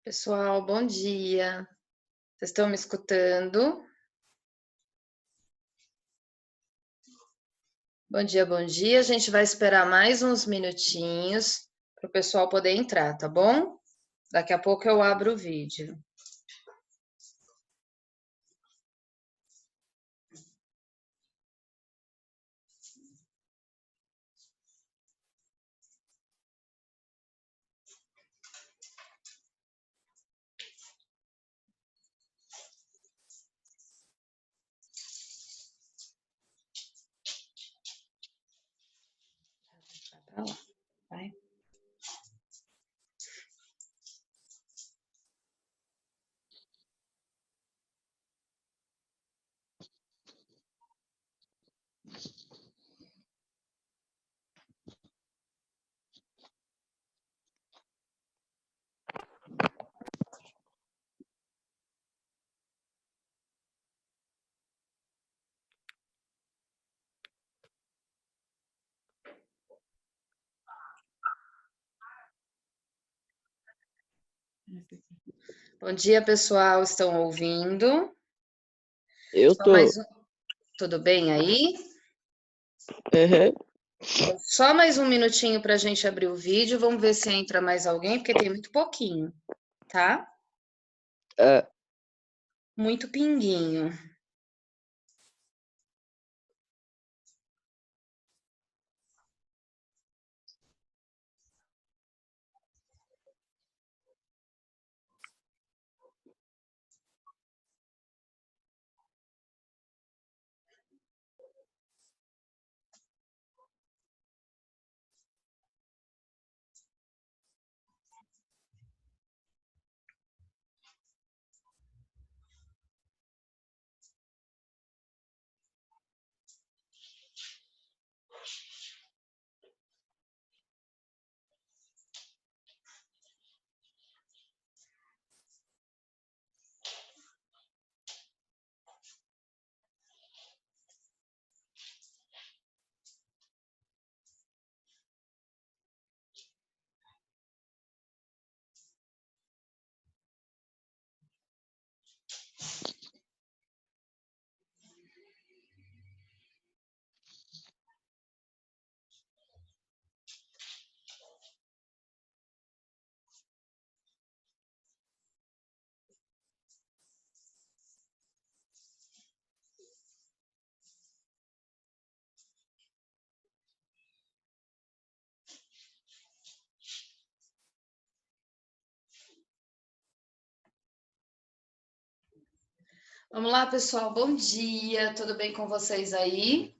Pessoal, bom dia. Vocês estão me escutando? Bom dia, bom dia. A gente vai esperar mais uns minutinhos para o pessoal poder entrar, tá bom? Daqui a pouco eu abro o vídeo. Vai pra lá, vai. Bom dia, pessoal. Estão ouvindo? Eu Só tô. mais um... Tudo bem aí? Uhum. Só mais um minutinho para a gente abrir o vídeo. Vamos ver se entra mais alguém, porque tem muito pouquinho, tá? Ah, Muito pinguinho. Vamos lá, pessoal. Bom dia. Tudo bem com vocês aí?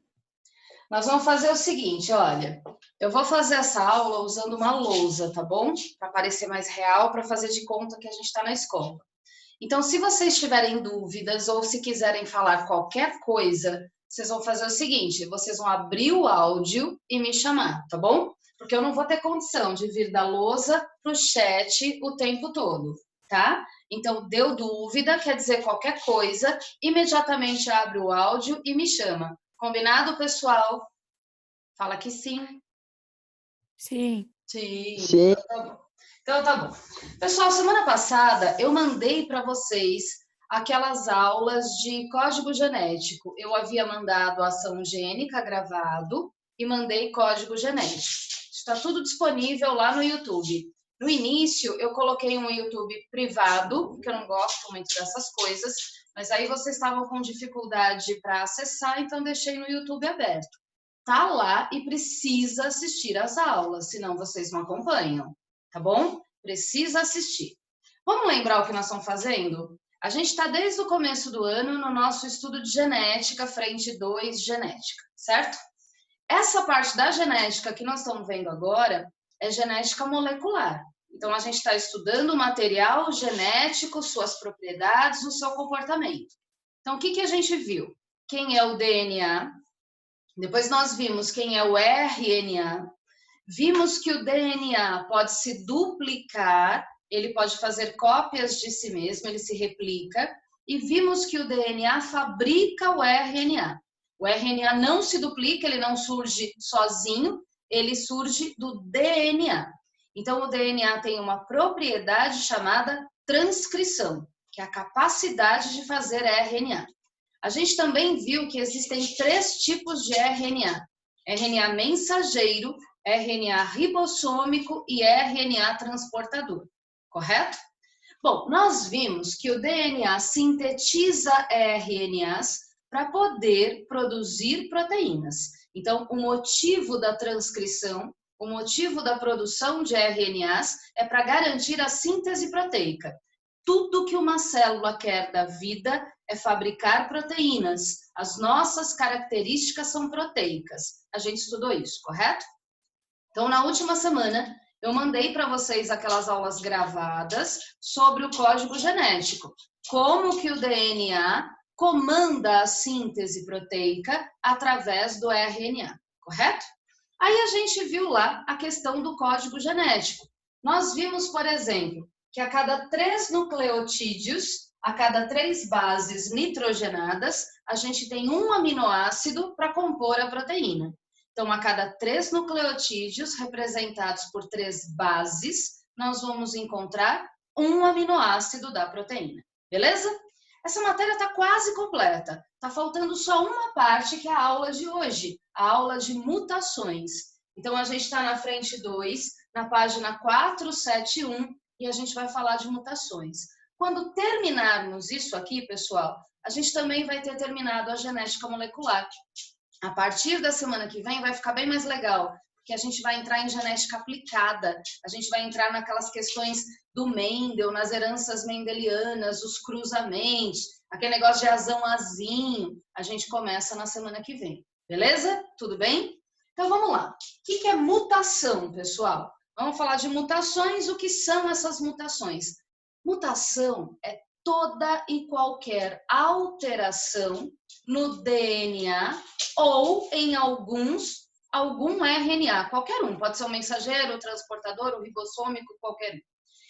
Nós vamos fazer o seguinte, olha, eu vou fazer essa aula usando uma lousa, tá bom? Para parecer mais real, para fazer de conta que a gente está na escola. Então, se vocês tiverem dúvidas ou se quiserem falar qualquer coisa, vocês vão fazer o seguinte: vocês vão abrir o áudio e me chamar, tá bom? Porque eu não vou ter condição de vir da lousa para o chat o tempo todo, tá? Então, deu dúvida, quer dizer qualquer coisa, imediatamente abre o áudio e me chama. Combinado, pessoal? Fala que sim. Sim. Sim, sim. então tá bom. Então tá bom. Pessoal, semana passada eu mandei para vocês aquelas aulas de código genético. Eu havia mandado ação gênica gravado e mandei código genético. Está tudo disponível lá no YouTube. No início eu coloquei um YouTube privado, porque eu não gosto muito dessas coisas, mas aí vocês estavam com dificuldade para acessar, então deixei no YouTube aberto. Tá lá e precisa assistir às aulas, senão vocês não acompanham, tá bom? Precisa assistir. Vamos lembrar o que nós estamos fazendo? A gente está desde o começo do ano no nosso estudo de genética, frente 2, genética, certo? Essa parte da genética que nós estamos vendo agora é genética molecular. Então, a gente está estudando o material genético, suas propriedades, o seu comportamento. Então, o que a gente viu? Quem é o DNA? Depois nós vimos quem é o RNA, vimos que o DNA pode se duplicar, ele pode fazer cópias de si mesmo, ele se replica, e vimos que o DNA fabrica o RNA. O RNA não se duplica, ele não surge sozinho, ele surge do DNA. Então, o DNA tem uma propriedade chamada transcrição, que é a capacidade de fazer RNA. A gente também viu que existem 3 tipos de RNA. RNA mensageiro, RNA ribossômico e RNA transportador, correto? Bom, nós vimos que o DNA sintetiza RNAs para poder produzir proteínas. Então, o motivo da transcrição, o motivo da produção de RNAs é para garantir a síntese proteica. Tudo que uma célula quer da vida é fabricar proteínas. As nossas características são proteicas. A gente estudou isso, correto? Então, na última semana, eu mandei para vocês aquelas aulas gravadas sobre o código genético. Como que o DNA comanda a síntese proteica através do RNA, correto? Aí a gente viu lá a questão do código genético. Nós vimos, por exemplo, que a cada 3 nucleotídeos, a cada 3 bases nitrogenadas, a gente tem um aminoácido para compor a proteína. Então, a cada 3 nucleotídeos representados por 3 bases, nós vamos encontrar um aminoácido da proteína. Beleza? Essa matéria está quase completa. Está faltando só uma parte, que é a aula de hoje, a aula de mutações. Então, a gente está na frente 2, na página 471, e a gente vai falar de mutações. Quando terminarmos isso aqui, pessoal, a gente também vai ter terminado a genética molecular. A partir da semana que vem vai ficar bem mais legal, porque a gente vai entrar em genética aplicada, a gente vai entrar naquelas questões do Mendel, nas heranças mendelianas, os cruzamentos, aquele negócio de azão-azinho, a gente começa na semana que vem, beleza? Tudo bem? Então vamos lá. O que é mutação, pessoal? Vamos falar de mutações, o que são essas mutações? Mutação é toda e qualquer alteração no DNA ou em algum RNA, qualquer um, pode ser um mensageiro, o transportador, o ribossômico, qualquer um.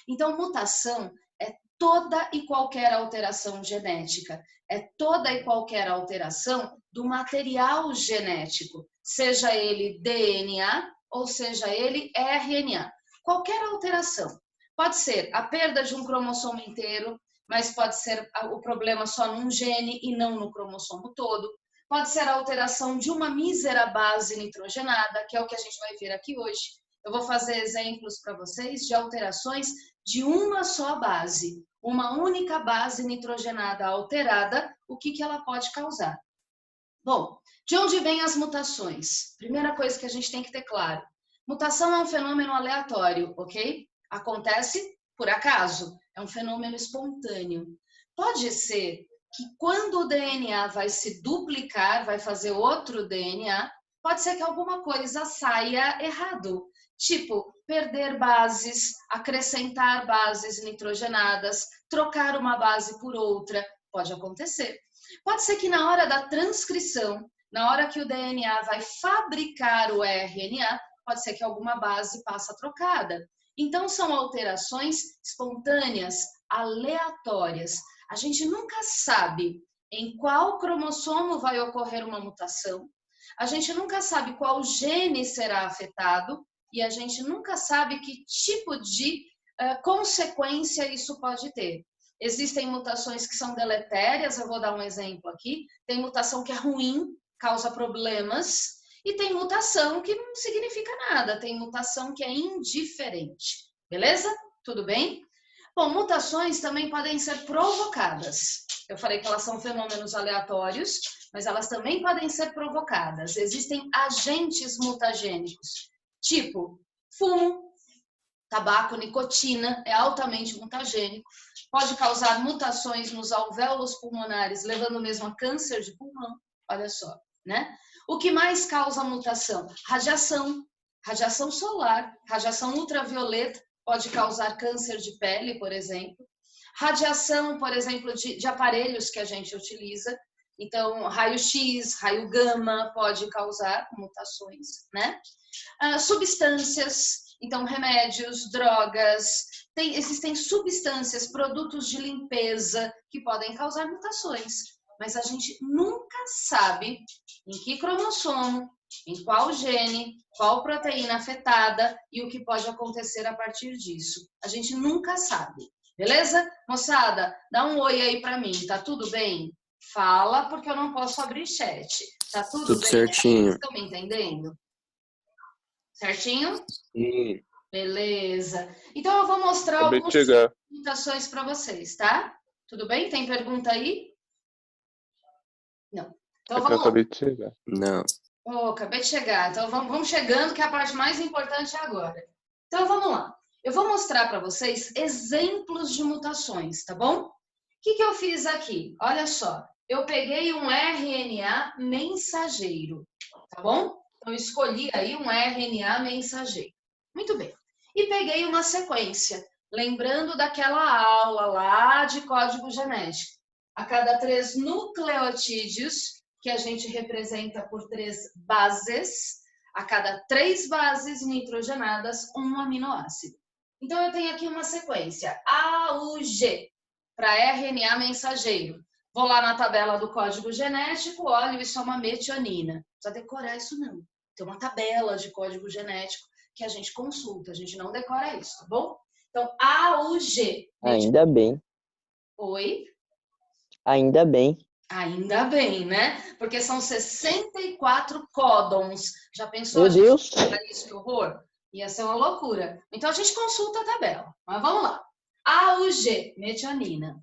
Então, mutação é toda e qualquer alteração genética, é toda e qualquer alteração do material genético, seja ele DNA ou seja ele RNA. Qualquer alteração. Pode ser a perda de um cromossomo inteiro, mas pode ser o problema só num gene e não no cromossomo todo. Pode ser a alteração de uma mísera base nitrogenada, que é o que a gente vai ver aqui hoje. Eu vou fazer exemplos para vocês de alterações de uma só base. Uma única base nitrogenada alterada, o que ela pode causar? Bom, de onde vêm as mutações? Primeira coisa que a gente tem que ter claro. Mutação é um fenômeno aleatório, ok? Acontece por acaso, é um fenômeno espontâneo. Pode ser que quando o DNA vai se duplicar, vai fazer outro DNA, pode ser que alguma coisa saia errado. Tipo, perder bases, acrescentar bases nitrogenadas, trocar uma base por outra, pode acontecer. Pode ser que na hora da transcrição, na hora que o DNA vai fabricar o RNA, pode ser que alguma base passa trocada. Então, são alterações espontâneas, aleatórias. A gente nunca sabe em qual cromossomo vai ocorrer uma mutação, a gente nunca sabe qual gene será afetado e a gente nunca sabe que tipo de consequência isso pode ter. Existem mutações que são deletérias, eu vou dar um exemplo aqui. Tem mutação que é ruim, causa problemas, e tem mutação que não significa nada, tem mutação que é indiferente. Beleza? Tudo bem? Bom, mutações também podem ser provocadas. Eu falei que elas são fenômenos aleatórios, mas elas também podem ser provocadas. Existem agentes mutagênicos, tipo fumo, tabaco, nicotina, é altamente mutagênico. Pode causar mutações nos alvéolos pulmonares, levando mesmo a câncer de pulmão. Olha só, né? O que mais causa mutação? Radiação, radiação solar, radiação ultravioleta pode causar câncer de pele, por exemplo. Radiação, por exemplo, de aparelhos que a gente utiliza. Então, raio-x, raio gama pode causar mutações, né? Substâncias, então remédios, drogas, existem substâncias, produtos de limpeza que podem causar mutações. Mas a gente nunca sabe em que cromossomo, em qual gene, qual proteína afetada e o que pode acontecer a partir disso. A gente nunca sabe. Beleza? Moçada, dá um oi aí pra mim, tá tudo bem? Fala, porque eu não posso abrir chat. Tá tudo bem? certinho. Vocês estão me entendendo? Certinho? Sim. Beleza. Então eu vou mostrar Acabei de algumas chegar. perguntações para vocês, tá? Tudo bem? Tem pergunta aí? Não. Então É que eu vamos lá. acabei de chegar. Não. Oh, acabei de chegar. Então vamos chegando, que é a parte mais importante é agora. Então vamos lá. Eu vou mostrar para vocês exemplos de mutações, tá bom? O que eu fiz aqui? Olha só. Eu peguei um RNA mensageiro, tá bom? Então eu escolhi aí um RNA mensageiro. Muito bem. E peguei uma sequência, lembrando daquela aula lá de código genético. A cada 3 nucleotídeos, que a gente representa por 3 bases, a cada 3 bases nitrogenadas, um aminoácido. Então, eu tenho aqui uma sequência AUG, para RNA mensageiro. Vou lá na tabela do código genético, olho, isso é uma metionina. Não precisa decorar isso, não. Tem uma tabela de código genético que a gente consulta, a gente não decora isso, tá bom? Então, AUG. Ainda bem. Oi? Ainda bem. Ainda bem, né? Porque são 64 códons. Já pensou? Meu Deus. Isso, que horror? Ia ser uma loucura. Então, a gente consulta a tabela. Mas vamos lá. AUG, metionina.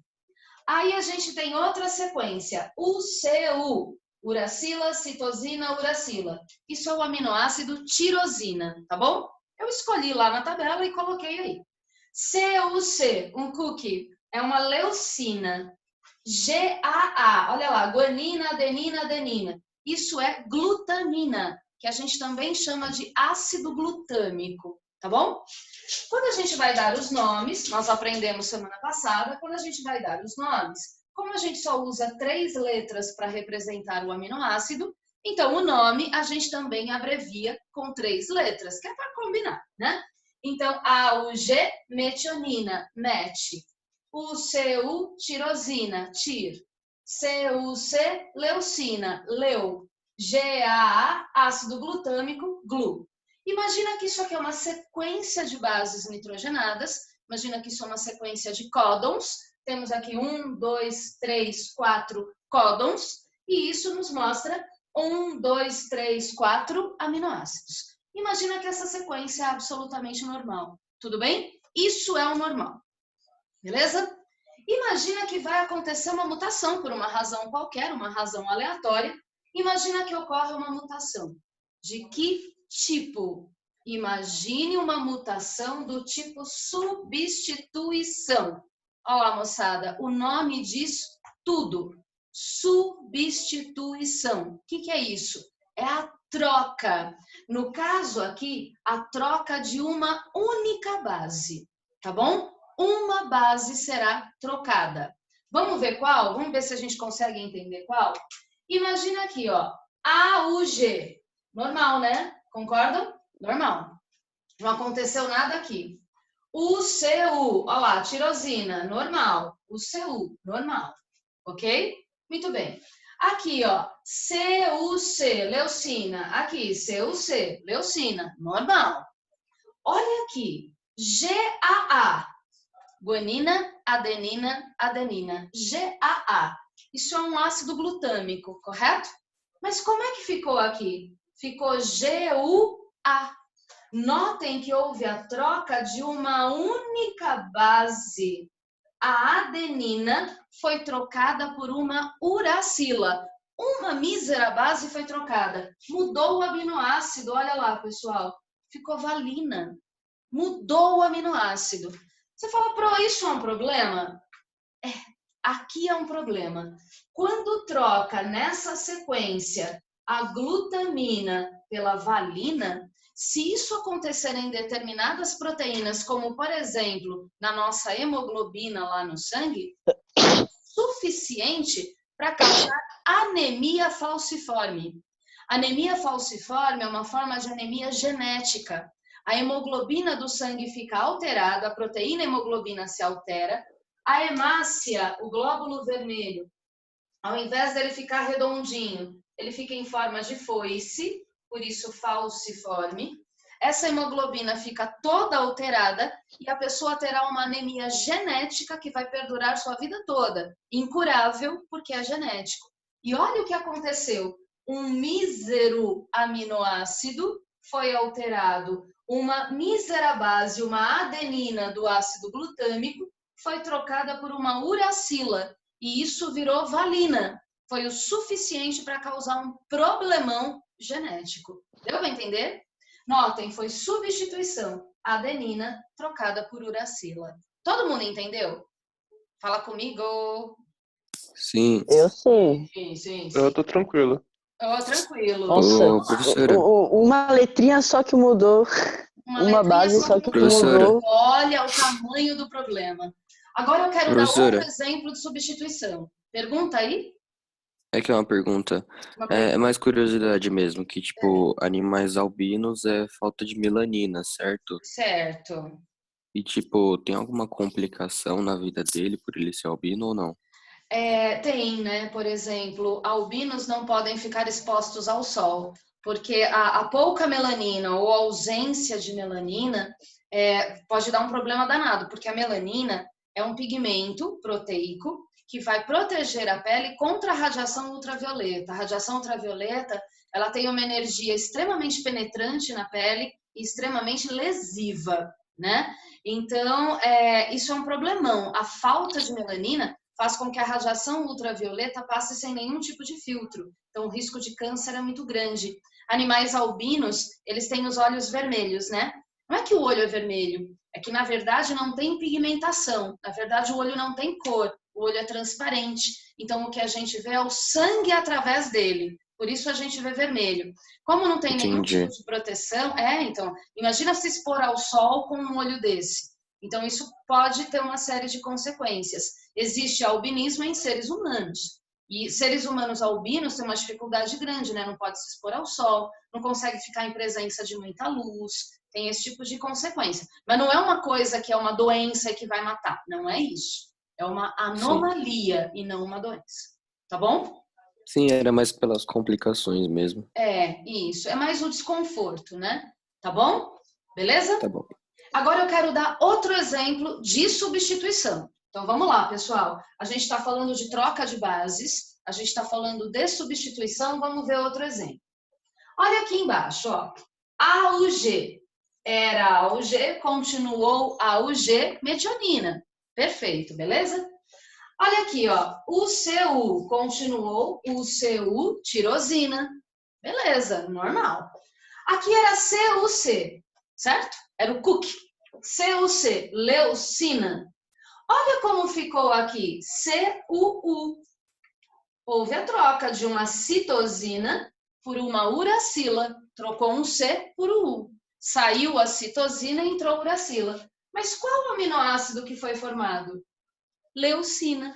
Aí a gente tem outra sequência. UCU, uracila, citosina, uracila. Isso é o aminoácido tirosina, tá bom? Eu escolhi lá na tabela e coloquei aí. CUC, um cookie, é uma leucina. GAA, olha lá, guanina, adenina, adenina. Isso é glutamina, que a gente também chama de ácido glutâmico, tá bom? Quando a gente vai dar os nomes, nós aprendemos semana passada, quando a gente vai dar os nomes, como a gente só usa 3 letras para representar o aminoácido, então o nome a gente também abrevia com 3 letras, que é para combinar, né? Então, AUG, metionina, MET. UCU, tirosina, TIR. CUC, leucina, LEU. GAA, ácido glutâmico, GLU. Imagina que isso aqui é uma sequência de bases nitrogenadas. Imagina que isso é uma sequência de códons. Temos aqui 1, 2, 3, 4 códons. E isso nos mostra 1, 2, 3, 4 aminoácidos. Imagina que essa sequência é absolutamente normal. Tudo bem? Isso é o normal. Beleza? Imagina que vai acontecer uma mutação por uma razão qualquer, uma razão aleatória. Imagina que ocorre uma mutação. De que tipo? Imagine uma mutação do tipo substituição. Olha lá, moçada, o nome diz tudo. Substituição. O que é isso? É a troca. No caso aqui, a troca de uma única base, tá bom? Uma base será trocada. Vamos ver qual? Vamos ver se a gente consegue entender qual? Imagina aqui, ó, AUG. Normal, né? Concordam? Normal. Não aconteceu nada aqui. UCU, olha lá, tirosina, normal. UCU, normal. Ok? Muito bem. Aqui, ó, CUC, leucina. Aqui, CUC, leucina, normal. Olha aqui, GAA, guanina, adenina, adenina. GAA. Isso é um ácido glutâmico, correto? Mas como é que ficou aqui? Ficou GUA. Notem que houve a troca de uma única base. A adenina foi trocada por uma uracila. Uma mísera base foi trocada. Mudou o aminoácido, olha lá, pessoal. Ficou valina. Mudou o aminoácido. Você fala, pro, isso é um problema? É, aqui é um problema. Quando troca nessa sequência a glutamina pela valina, se isso acontecer em determinadas proteínas, como por exemplo, na nossa hemoglobina lá no sangue, é suficiente para causar anemia falciforme. Anemia falciforme é uma forma de anemia genética. A hemoglobina do sangue fica alterada, a proteína hemoglobina se altera, a hemácia, o glóbulo vermelho, ao invés dele ficar redondinho, ele fica em forma de foice, por isso falciforme. essa hemoglobina fica toda alterada e a pessoa terá uma anemia genética que vai perdurar sua vida toda, incurável porque é genético. E olha o que aconteceu, um mísero aminoácido foi alterado, uma mísera base, uma adenina do ácido glutâmico foi trocada por uma uracila e isso virou valina. Foi o suficiente para causar um problemão genético. Deu para entender? Notem, foi substituição. Adenina trocada por uracila. Todo mundo entendeu? Fala comigo. Sim. Eu sei. Sim. Eu tô tranquilo. Oh, tranquilo. Nossa, Ô, professora. uma letrinha só que mudou. Uma letrinha base só que Professora. mudou. Olha o tamanho do problema. Agora eu quero dar Professora. outro exemplo de substituição. Pergunta aí. É que é uma pergunta. É mais curiosidade mesmo, que tipo, animais albinos é falta de melanina, certo? Certo. E tipo, tem alguma complicação na vida dele por ele ser albino ou não? Tem, né? Por exemplo, albinos não podem ficar expostos ao sol, porque a pouca melanina ou a ausência de melanina pode dar um problema danado, porque a melanina é um pigmento proteico que vai proteger a pele contra a radiação ultravioleta. A radiação ultravioleta, ela tem uma energia extremamente penetrante na pele e extremamente lesiva, né? Então, isso é um problemão. A falta de melanina faz com que a radiação ultravioleta passe sem nenhum tipo de filtro. Então, o risco de câncer é muito grande. Animais albinos, eles têm os olhos vermelhos, né? Não é que o olho é vermelho, é que, na verdade, não tem pigmentação. Na verdade, o olho não tem cor, o olho é transparente. Então, o que a gente vê é o sangue através dele. Por isso, a gente vê vermelho. Como não tem nenhum Entendi. tipo de proteção, então, imagina se expor ao sol com um olho desse. Então, isso pode ter uma série de consequências. Existe albinismo em seres humanos. E seres humanos albinos têm uma dificuldade grande, né? Não pode se expor ao sol, não consegue ficar em presença de muita luz, tem esse tipo de consequência. Mas não é uma coisa que é uma doença e que vai matar. Não é isso. É uma anomalia e não uma doença. Tá bom? Sim, era mais pelas complicações mesmo. Isso. É mais o desconforto, né? Tá bom? Beleza? Tá bom. Agora eu quero dar outro exemplo de substituição. Então vamos lá, pessoal. A gente está falando de troca de bases, a gente está falando de substituição, vamos ver outro exemplo. Olha aqui embaixo, ó. AUG era AUG, continuou AUG, metionina. Perfeito, beleza? Olha aqui, ó. UCU continuou UCU, tirosina. Beleza, normal. Aqui era CUC, certo? Era o CUC. CUC, leucina. Olha como ficou aqui, CUU. Houve a troca de uma citosina por uma uracila. Trocou um C por um U. Saiu a citosina e entrou a uracila. Mas qual o aminoácido que foi formado? Leucina.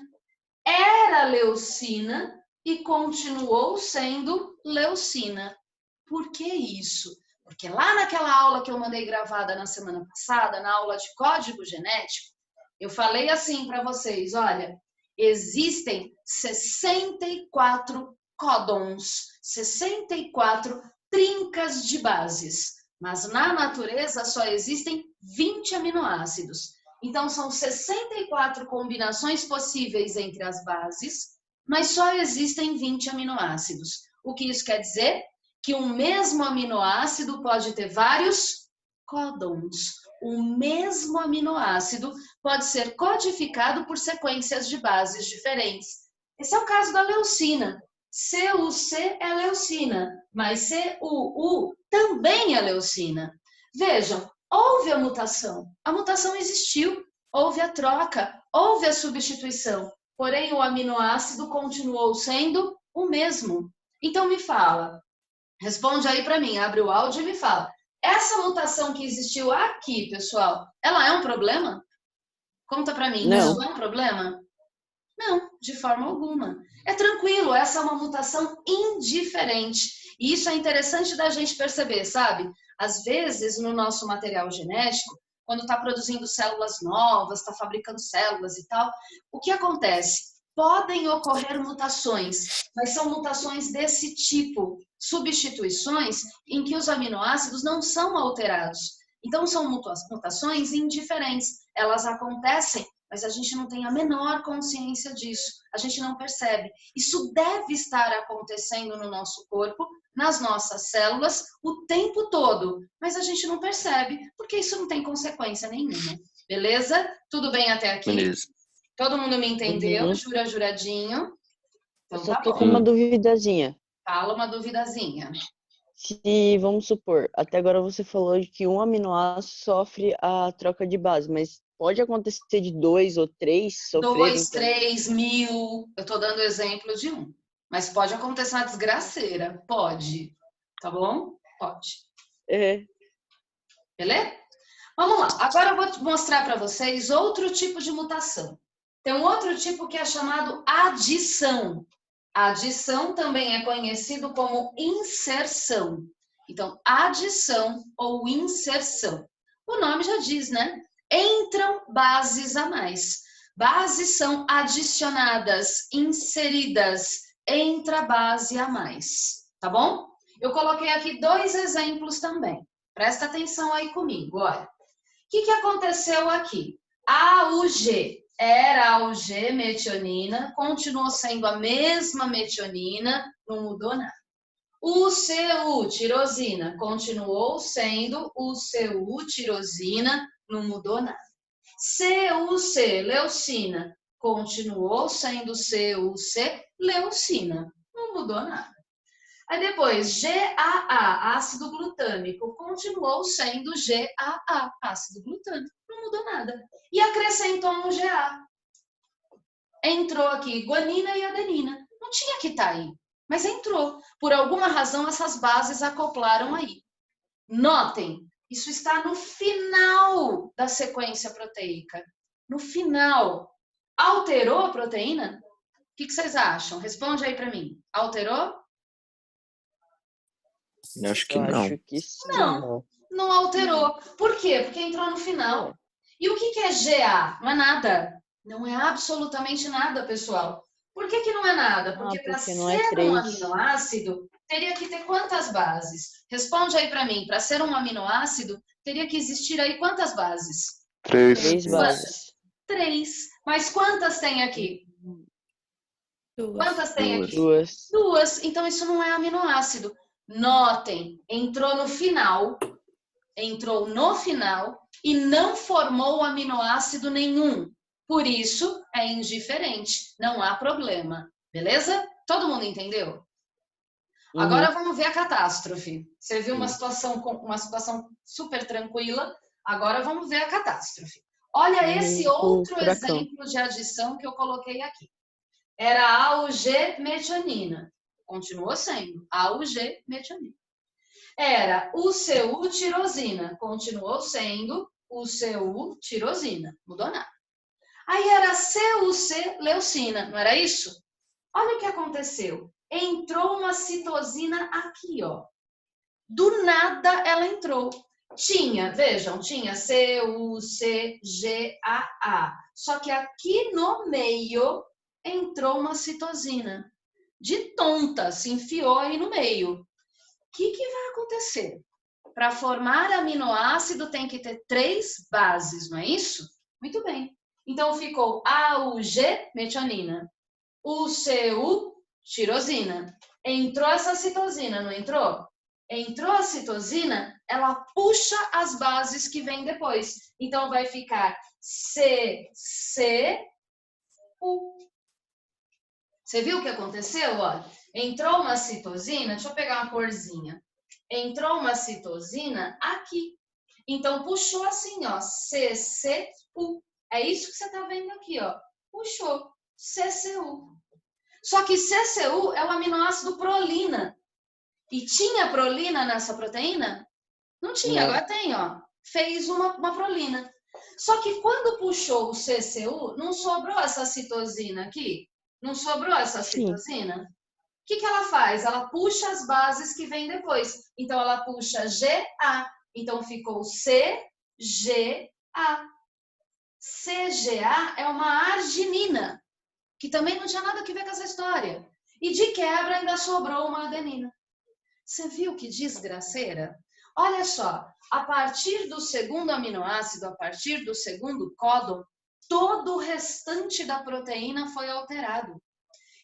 Era leucina e continuou sendo leucina. Por que isso? Porque lá naquela aula que eu mandei gravada na semana passada, na aula de código genético, eu falei assim para vocês, olha, existem 64 códons, 64 trincas de bases, mas na natureza só existem 20 aminoácidos. Então, são 64 combinações possíveis entre as bases, mas só existem 20 aminoácidos. O que isso quer dizer? Que um mesmo aminoácido pode ter vários códons. O mesmo aminoácido pode ser codificado por sequências de bases diferentes. Esse é o caso da leucina. CUC é leucina, mas CUU também é leucina. Vejam, houve a mutação existiu, houve a troca, houve a substituição, porém o aminoácido continuou sendo o mesmo. Então me fala, responde aí para mim, abre o áudio e me fala. Essa mutação que existiu aqui, pessoal, ela é um problema? Conta para mim, Não. isso é um problema? Não, de forma alguma. É tranquilo, essa é uma mutação indiferente. E isso é interessante da gente perceber, sabe? Às vezes, no nosso material genético, quando está produzindo células novas, está fabricando células e tal, o que acontece? podem ocorrer mutações, mas são mutações desse tipo, substituições em que os aminoácidos não são alterados. Então, são mutações indiferentes. Elas acontecem, mas a gente não tem a menor consciência disso. A gente não percebe. Isso deve estar acontecendo no nosso corpo, nas nossas células, o tempo todo. Mas a gente não percebe, porque isso não tem consequência nenhuma. Beleza? Tudo bem até aqui? Beleza. Todo mundo me entendeu? Uhum. Juradinho? Eu Então só tá tô bom. com uma duvidazinha. Fala uma duvidazinha. Se, vamos supor, até agora você falou de que um aminoácido sofre a troca de base, mas pode acontecer de 2 ou 3 sofrerem 2, também? 3, 1000. Eu tô dando exemplo de um. Mas pode acontecer uma desgraceira. Pode. Tá bom? Pode. É. Beleza? Vamos lá. Agora eu vou mostrar para vocês outro tipo de mutação. Tem um outro tipo que é chamado adição. A adição também é conhecido como inserção. Então, adição ou inserção. O nome já diz, né? Entram bases a mais. Bases são adicionadas, inseridas, entra base a mais. Tá bom? Eu coloquei aqui 2 exemplos também. Presta atenção aí comigo, olha. O que aconteceu aqui? AUG era AUG-metionina, continuou sendo a mesma metionina, não mudou nada. UCU, tirosina, continuou sendo UCU, tirosina, não mudou nada. CUC, leucina, continuou sendo CUC, leucina, não mudou nada. Aí depois, GAA, ácido glutâmico, continuou sendo GAA, ácido glutâmico, não mudou nada. E acrescentou um GA. Entrou aqui guanina e adenina. Não tinha que estar aí, mas entrou. Por alguma razão, essas bases acoplaram aí. Notem, isso está no final da sequência proteica. No final. Alterou a proteína? O que vocês acham? Responde aí para mim. Alterou? Eu acho que Eu não. acho que sim. Não alterou. Por quê? Porque entrou no final. E o que é GA? Não é nada. Não é absolutamente nada, pessoal. Por que não é nada? Porque para porque ser não é um 3. aminoácido, teria que ter quantas bases? Responde aí para mim. Para ser um aminoácido, teria que existir aí quantas bases? 3 3. bases. 3. Mas quantas tem aqui? Duas. Quantas tem aqui? 2. 2. Então isso não é aminoácido. Notem, entrou no final e não formou aminoácido nenhum. Por isso, é indiferente, não há problema. Beleza? Todo mundo entendeu? Agora vamos ver a catástrofe. Você viu uma situação super tranquila, agora vamos ver a catástrofe. Olha esse outro exemplo de adição que eu coloquei aqui. Era AUG-metionina. Continuou sendo AUG-metionina. Era UCU-tirosina. Continuou sendo UCU-tirosina. Mudou nada. Aí era CUC-leucina. Não era isso? Olha o que aconteceu. Entrou uma citosina aqui, ó. Do nada ela entrou. Vejam, tinha CUCGAA. Só que aqui no meio entrou uma citosina. De tonta, se enfiou aí no meio. O que vai acontecer? Para formar aminoácido tem que ter 3 bases, não é isso? Muito bem. Então ficou AUG, metionina. UCU, tirosina. Entrou essa citosina, não entrou? Entrou a citosina, ela puxa as bases que vêm depois. Então vai ficar CCU. Você viu o que aconteceu? Olha, entrou uma citosina, deixa eu pegar uma corzinha. Entrou uma citosina aqui. Então, puxou assim, ó, CCU. É isso que você tá vendo aqui, ó. Puxou, CCU. Só que CCU é o aminoácido prolina. E tinha prolina nessa proteína? Não tinha, agora tem, ó. Fez uma prolina. Só que quando puxou o CCU, não sobrou essa citosina aqui? Não sobrou essa citosina? O que ela faz? Ela puxa as bases que vêm depois. Então, ela puxa GA. Então, ficou CGA. CGA é uma arginina. O que também não tinha nada a ver com essa história. E de quebra ainda sobrou uma adenina. Você viu que desgraceira? Olha só, a partir do segundo aminoácido, a partir do segundo códon, todo o restante da proteína foi alterado.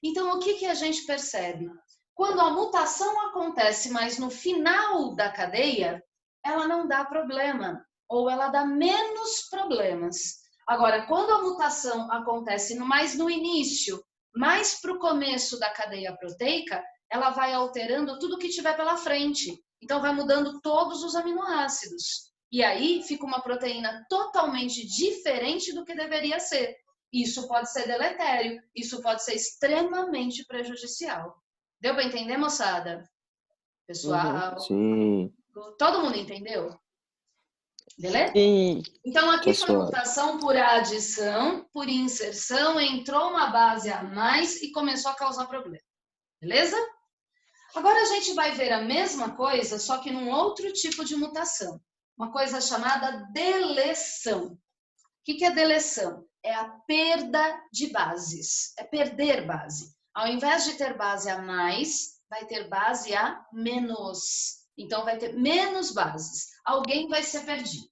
Então, o que a gente percebe? Quando a mutação acontece, mas no final da cadeia, ela não dá problema, ou ela dá menos problemas. Agora, quando a mutação acontece mais no início, mais para o começo da cadeia proteica, ela vai alterando tudo que tiver pela frente. Então, vai mudando todos os aminoácidos. E aí, fica uma proteína totalmente diferente do que deveria ser. Isso pode ser deletério, isso pode ser extremamente prejudicial. Deu para entender, moçada? Pessoal? Sim. Todo mundo entendeu? Beleza? Sim. Então, aqui Tá foi suave. mutação por adição, por inserção, entrou uma base a mais e começou a causar problema. Beleza? Agora a gente vai ver a mesma coisa, só que num outro tipo de mutação. Uma coisa chamada deleção. O que é deleção? É a perda de bases. É perder base. Ao invés de ter base a mais, vai ter base a menos. Então, vai ter menos bases. Alguém vai ser perdido.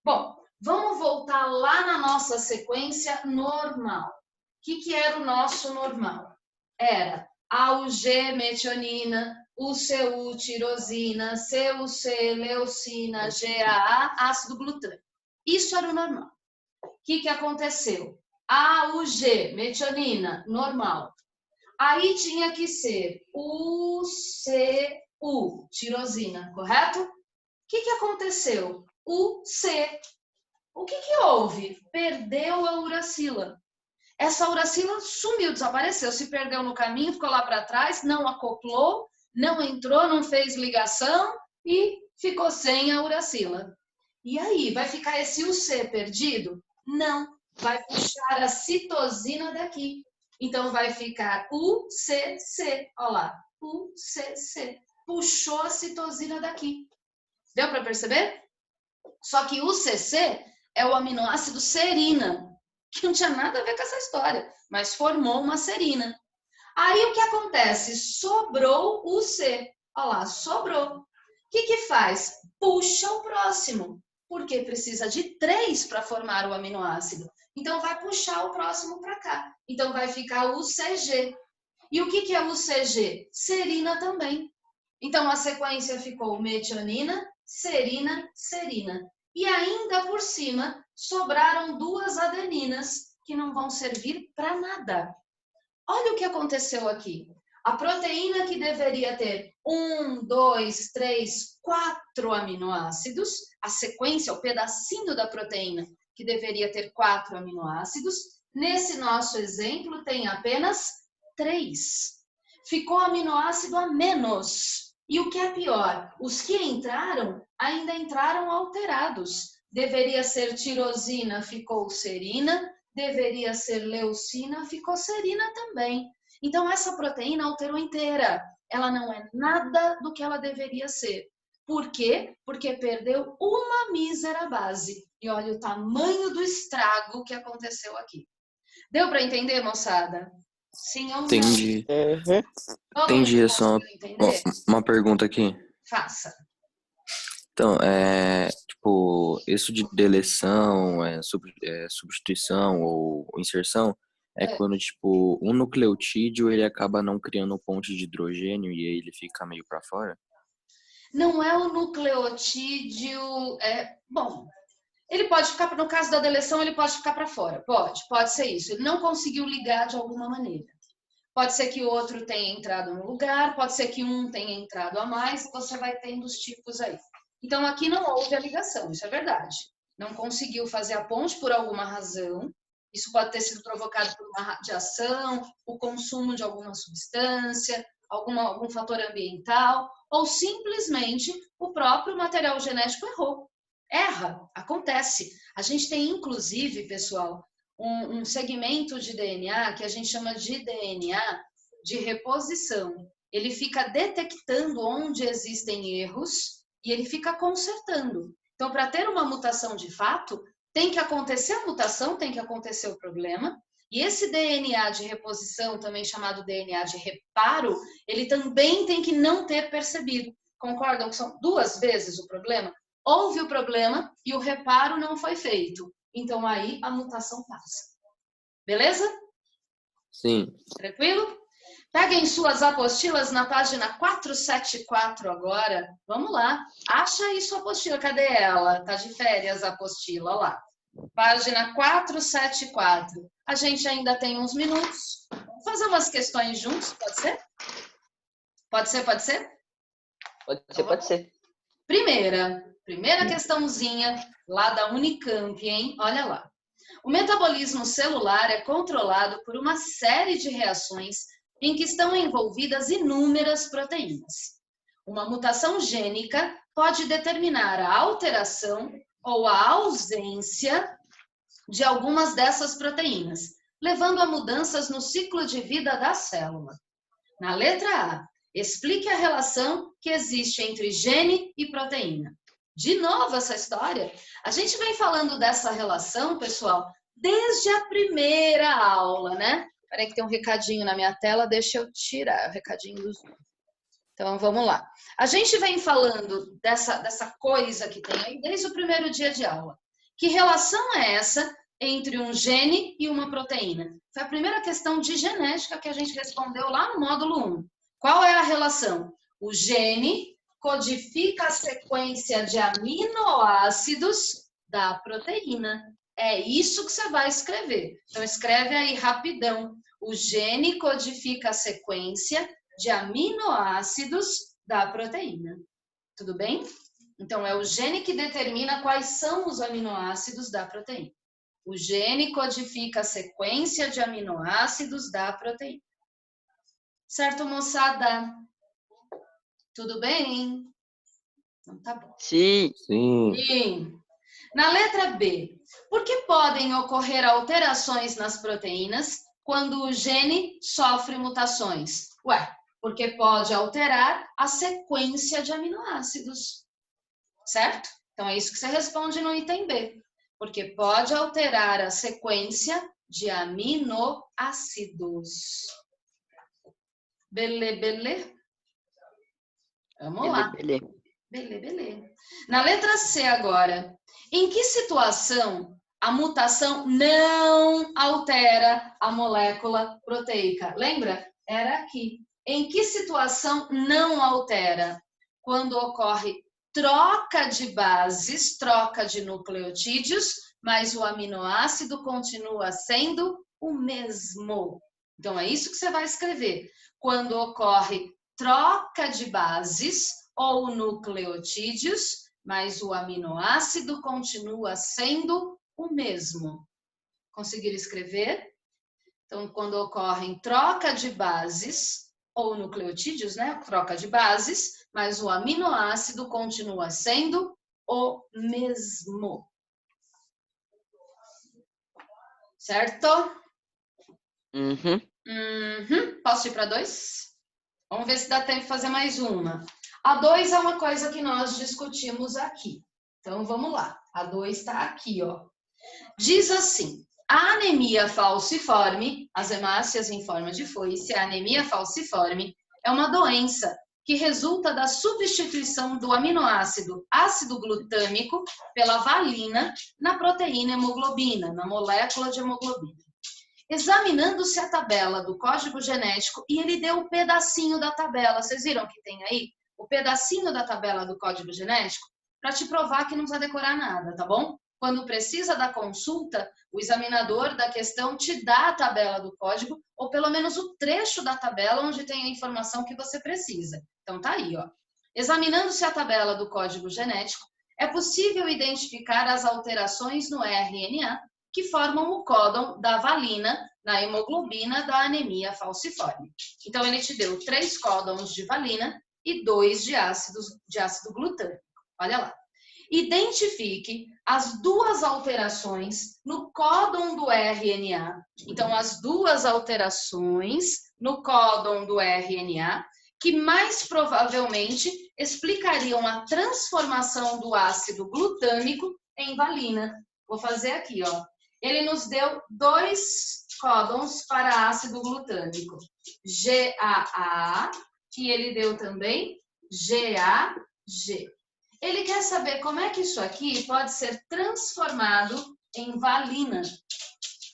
Bom, vamos voltar lá na nossa sequência normal. O que era o nosso normal? Era AUG, metionina, UCU, tirosina, CUC, leucina, GAA, ácido glutâmico. Isso era o normal. O que aconteceu? AUG, metionina, normal. Aí tinha que ser UCU, tirosina, correto? O que aconteceu? UC. O que houve? Perdeu a uracila. Essa uracila sumiu, desapareceu, se perdeu no caminho, ficou lá para trás, não acoplou, não entrou, não fez ligação e ficou sem a uracila. E aí, vai ficar esse UC perdido? Não, vai puxar a citosina daqui. Então, vai ficar UCC, olha lá, UCC. Puxou a citosina daqui. Deu para perceber? Só que UCC é o aminoácido serina, que não tinha nada a ver com essa história, mas formou uma serina. Aí o que acontece? Sobrou o C. Olha lá, sobrou. O que faz? Puxa o próximo, porque precisa de 3 para formar o aminoácido. Então, vai puxar o próximo para cá. Então, vai ficar o CG. E o que é o CG? Serina também. Então, a sequência ficou metionina, serina, serina. E ainda por cima, sobraram 2 adeninas que não vão servir para nada. Olha o que aconteceu aqui. A proteína que deveria ter 1, 2, 3, 4 aminoácidos, a sequência, o pedacinho da proteína que deveria ter 4 aminoácidos, nesse nosso exemplo tem apenas 3. Ficou aminoácido a menos. E o que é pior, os que entraram, ainda entraram alterados. Deveria ser tirosina, ficou serina. Deveria ser leucina, ficou serina também. Então, essa proteína alterou inteira. Ela não é nada do que ela deveria ser. Por quê? Porque perdeu uma mísera base. E olha o tamanho do estrago que aconteceu aqui. Deu para entender, moçada? Sim ou não? Entendi. Todo Entendi, mundo é só conseguiu entender? uma pergunta aqui. Faça. Então, tipo, isso de deleção, substituição ou inserção, é quando, tipo, um nucleotídeo, ele acaba não criando ponte de hidrogênio e aí ele fica meio para fora? Não é o nucleotídeo... Bom, ele pode ficar, no caso da deleção, ele pode ficar para fora. Pode ser isso. Ele não conseguiu ligar de alguma maneira. Pode ser que o outro tenha entrado no lugar, pode ser que um tenha entrado a mais, você vai tendo os tipos aí. Então, aqui não houve a ligação, isso é verdade. Não conseguiu fazer a ponte por alguma razão. Isso pode ter sido provocado por uma radiação, o consumo de alguma substância, algum fator ambiental, ou simplesmente o próprio material genético errou. Erra, acontece. A gente tem, inclusive, pessoal, um segmento de DNA que a gente chama de DNA de reposição. Ele fica detectando onde existem erros e ele fica consertando. Então, para ter uma mutação de fato, tem que acontecer a mutação, tem que acontecer o problema, E esse DNA de reposição, também chamado DNA de reparo, ele também tem que não ter percebido. Concordam que são 2 vezes o problema? Houve o problema e o reparo não foi feito. Então, aí a mutação passa. Beleza? Sim. Tranquilo? Peguem suas apostilas na página 474 agora. Vamos lá. Acha aí sua apostila. Cadê ela? Tá de férias a apostila, lá. Página 474. A gente ainda tem uns minutos. Vamos fazer umas questões juntos, pode ser? Pode ser, pode ser? Pode ser. Primeira questãozinha lá da Unicamp, hein? Olha lá. O metabolismo celular é controlado por uma série de reações em que estão envolvidas inúmeras proteínas. Uma mutação gênica pode determinar a alteração ou a ausência de algumas dessas proteínas, levando a mudanças no ciclo de vida da célula. Na letra A, explique a relação que existe entre gene e proteína. De novo essa história. A gente vem falando dessa relação, pessoal, desde a primeira aula, né? Peraí que tem um recadinho na minha tela, deixa eu tirar o recadinho dos... Então, vamos lá. A gente vem falando dessa coisa que tem aí desde o primeiro dia de aula. Que relação é essa entre um gene e uma proteína? Foi a primeira questão de genética que a gente respondeu lá no módulo 1. Qual é a relação? O gene codifica a sequência de aminoácidos da proteína. É isso que você vai escrever. Então, escreve aí rapidão. O gene codifica a sequência de aminoácidos da proteína. Tudo bem? Então, é o gene que determina quais são os aminoácidos da proteína. O gene codifica a sequência de aminoácidos da proteína. Certo, moçada? Tudo bem? Então, tá bom. Sim. Sim. Na letra B, por que podem ocorrer alterações nas proteínas quando o gene sofre mutações? Ué, porque pode alterar a sequência de aminoácidos. Certo? Então, é isso que você responde no item B. Porque pode alterar a sequência de aminoácidos. Belê. Vamos lá. Belê. Na letra C agora. Em que situação a mutação não altera a molécula proteica? Lembra? Era aqui. Em que situação não altera? Quando ocorre troca de bases, troca de nucleotídeos, mas o aminoácido continua sendo o mesmo. Então, é isso que você vai escrever. Quando ocorre troca de bases ou nucleotídeos, mas o aminoácido continua sendo o mesmo. Conseguiram escrever? Então, quando ocorrem troca de bases ou nucleotídeos, né? Troca de bases, mas o aminoácido continua sendo o mesmo. Certo? Posso ir para 2? Vamos ver se dá tempo de fazer mais uma. A 2 é uma coisa que nós discutimos aqui. Então, vamos lá. A 2 está aqui, ó. Diz assim, a anemia falciforme, as hemácias em forma de foice, a anemia falciforme é uma doença que resulta da substituição do aminoácido ácido glutâmico pela valina na proteína hemoglobina, na molécula de hemoglobina. Examinando-se a tabela do código genético, e ele deu um pedacinho da tabela, vocês viram que tem aí? O pedacinho da tabela do código genético, para te provar que não precisa decorar nada, tá bom? Quando precisa da consulta, o examinador da questão te dá a tabela do código, ou pelo menos o trecho da tabela onde tem a informação que você precisa. Então tá aí, ó. Examinando-se a tabela do código genético, é possível identificar as alterações no RNA que formam o códon da valina na hemoglobina da anemia falciforme. Então, ele te deu 3 códons de valina e 2 de ácido glutâmico. Olha lá. Identifique as 2 alterações no códon do RNA. Então, as 2 alterações no códon do RNA que mais provavelmente explicariam a transformação do ácido glutâmico em valina. Vou fazer aqui, ó. Ele nos deu 2 códons para ácido glutâmico. GAA, que ele deu também GAG. Ele quer saber como é que isso aqui pode ser transformado em valina.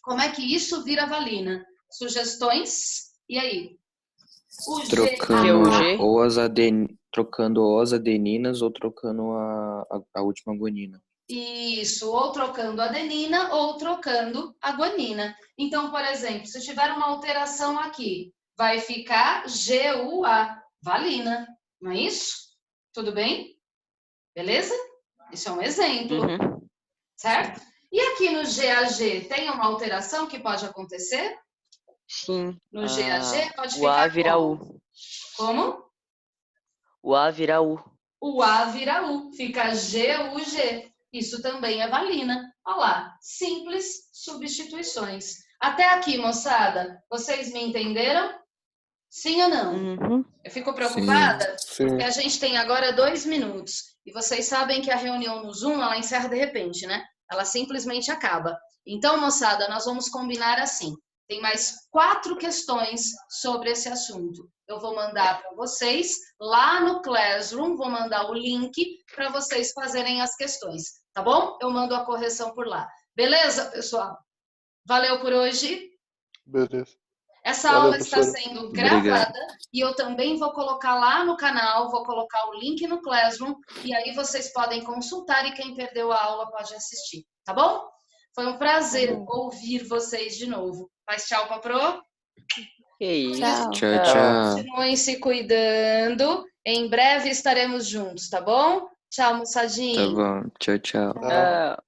Como é que isso vira valina? Sugestões? E aí? O Trocando as adeninas ou trocando a última guanina. Isso, ou trocando adenina ou trocando a guanina. Então, por exemplo, se tiver uma alteração aqui, vai ficar GUA, valina, não é isso? Tudo bem? Beleza? Isso é um exemplo, certo? E aqui no GAG tem uma alteração que pode acontecer? Sim. No GAG pode O A ficar vira como? U. Como? O A vira U. O A vira U, fica GUG. Isso também é valina. Olha lá, simples substituições. Até aqui, moçada, vocês me entenderam? Sim ou não? Eu fico preocupada porque a gente tem agora 2 minutos. E vocês sabem que a reunião no Zoom, ela encerra de repente, né? Ela simplesmente acaba. Então, moçada, nós vamos combinar assim. Tem mais 4 questões sobre esse assunto. Eu vou mandar para vocês lá no Classroom, vou mandar o link para vocês fazerem as questões, tá bom? Eu mando a correção por lá. Beleza, pessoal? Valeu por hoje. Beleza. Essa aula está sendo gravada e eu também vou colocar lá no canal, vou colocar o link no Classroom e aí vocês podem consultar e quem perdeu a aula pode assistir, tá bom? Foi um prazer ouvir vocês de novo. Faz tchau, Paprô. Tchau. Tchau. Continuem se cuidando. Em breve estaremos juntos, tá bom? Tchau, moçadinha. Tá bom. Tchau. Tchau.